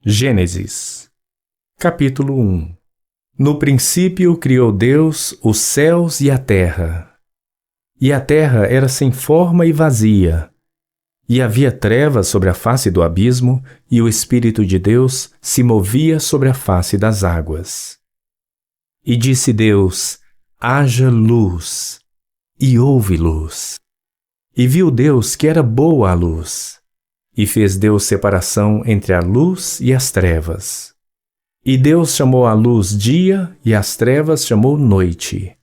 Gênesis, capítulo 1. No princípio criou Deus os céus e a terra. E a terra era sem forma e vazia. E havia trevas sobre a face do abismo, e o Espírito de Deus se movia sobre a face das águas. E disse Deus: haja luz. E houve luz. E viu Deus que era boa a luz. E fez Deus separação entre a luz e as trevas. E Deus chamou a luz dia, e as trevas chamou noite.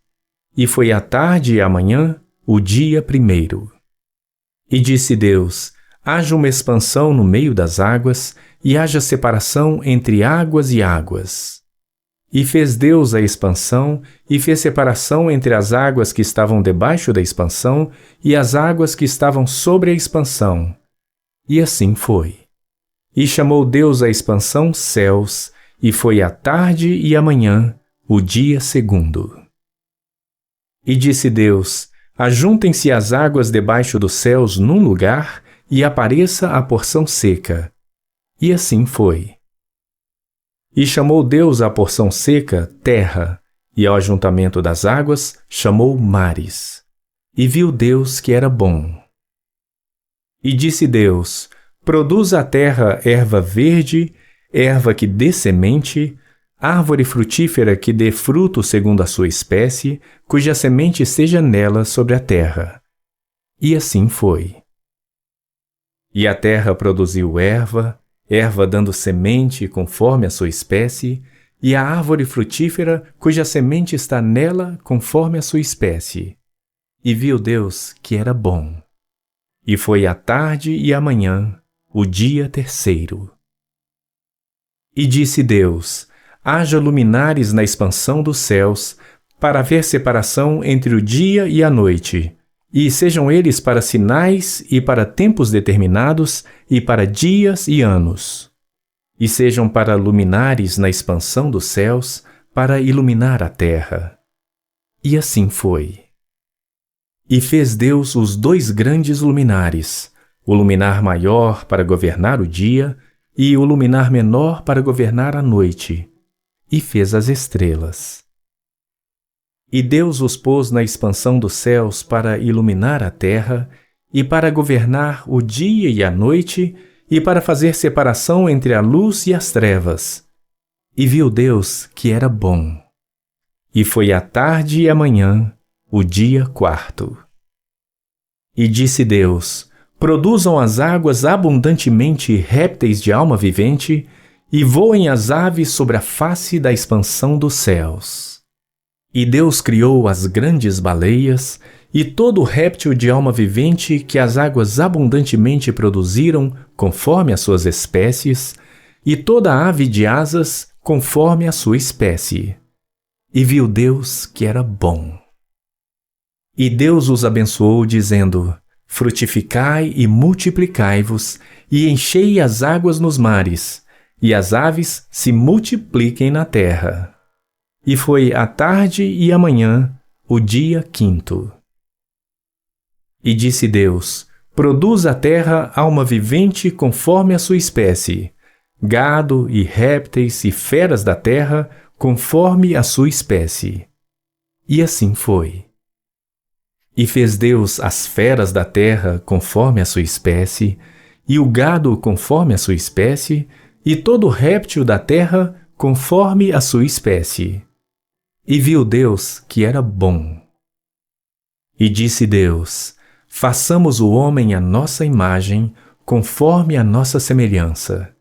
E foi a tarde e a manhã, o dia primeiro. E disse Deus: haja uma expansão no meio das águas, e haja separação entre águas e águas. E fez Deus a expansão, e fez separação entre as águas que estavam debaixo da expansão, e as águas que estavam sobre a expansão. E assim foi. E chamou Deus a expansão céus, e foi a tarde e a manhã, o dia segundo. E disse Deus: ajuntem-se as águas debaixo dos céus num lugar, e apareça a porção seca. E assim foi. E chamou Deus a porção seca terra, e ao ajuntamento das águas chamou mares. E viu Deus que era bom. E disse Deus: produza a terra erva verde, erva que dê semente, árvore frutífera que dê fruto segundo a sua espécie, cuja semente seja nela sobre a terra. E assim foi. E a terra produziu erva, erva dando semente conforme a sua espécie, e a árvore frutífera cuja semente está nela conforme a sua espécie. E viu Deus que era bom. E foi a tarde e a manhã, o dia terceiro. E disse Deus: haja luminares na expansão dos céus, para haver separação entre o dia e a noite, e sejam eles para sinais e para tempos determinados, e para dias e anos. E sejam para luminares na expansão dos céus, para iluminar a terra. E assim foi. E fez Deus os dois grandes luminares, o luminar maior para governar o dia, e o luminar menor para governar a noite, e fez as estrelas. E Deus os pôs na expansão dos céus para iluminar a terra, e para governar o dia e a noite, e para fazer separação entre a luz e as trevas. E viu Deus que era bom. E foi a tarde e a manhã, o dia quarto. E disse Deus: produzam as águas abundantemente répteis de alma vivente, e voem as aves sobre a face da expansão dos céus. E Deus criou as grandes baleias, e todo réptil de alma vivente que as águas abundantemente produziram, conforme as suas espécies, e toda ave de asas, conforme a sua espécie. E viu Deus que era bom. E Deus os abençoou, dizendo: frutificai e multiplicai-vos, e enchei as águas nos mares, e as aves se multipliquem na terra. E foi a tarde e a manhã, o dia quinto. E disse Deus: produz a terra alma vivente conforme a sua espécie, gado e répteis e feras da terra conforme a sua espécie. E assim foi. E fez Deus as feras da terra conforme a sua espécie, e o gado conforme a sua espécie, e todo réptil da terra conforme a sua espécie. E viu Deus que era bom. E disse Deus: façamos o homem à nossa imagem, conforme a nossa semelhança,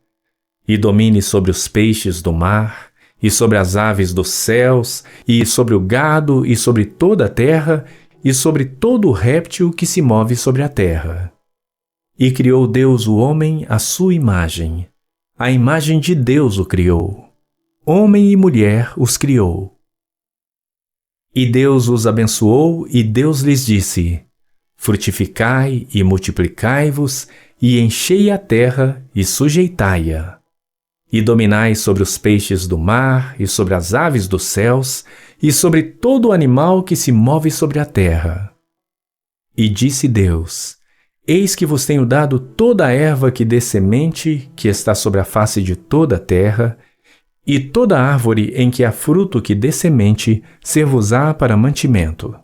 e domine sobre os peixes do mar, e sobre as aves dos céus, e sobre o gado, e sobre toda a terra, e sobre todo réptil que se move sobre a terra. E criou Deus o homem à sua imagem. A imagem de Deus o criou. Homem e mulher os criou. E Deus os abençoou, e Deus lhes disse: frutificai e multiplicai-vos, e enchei a terra e sujeitai-a. E dominai sobre os peixes do mar, e sobre as aves dos céus, e sobre todo animal que se move sobre a terra. E disse Deus: Eis que vos tenho dado toda a erva que dê semente, que está sobre a face de toda a terra, e toda árvore em que há fruto que dê semente, ser-vos-á para mantimento.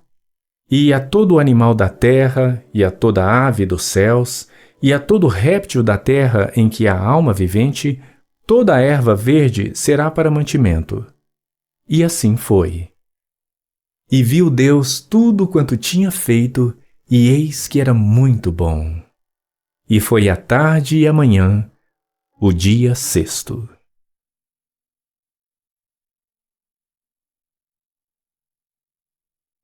E a todo animal da terra, e a toda ave dos céus, e a todo réptil da terra em que há alma vivente, toda a erva verde será para mantimento. E assim foi. E viu Deus tudo quanto tinha feito, e eis que era muito bom. E foi a tarde e a manhã, o dia sexto.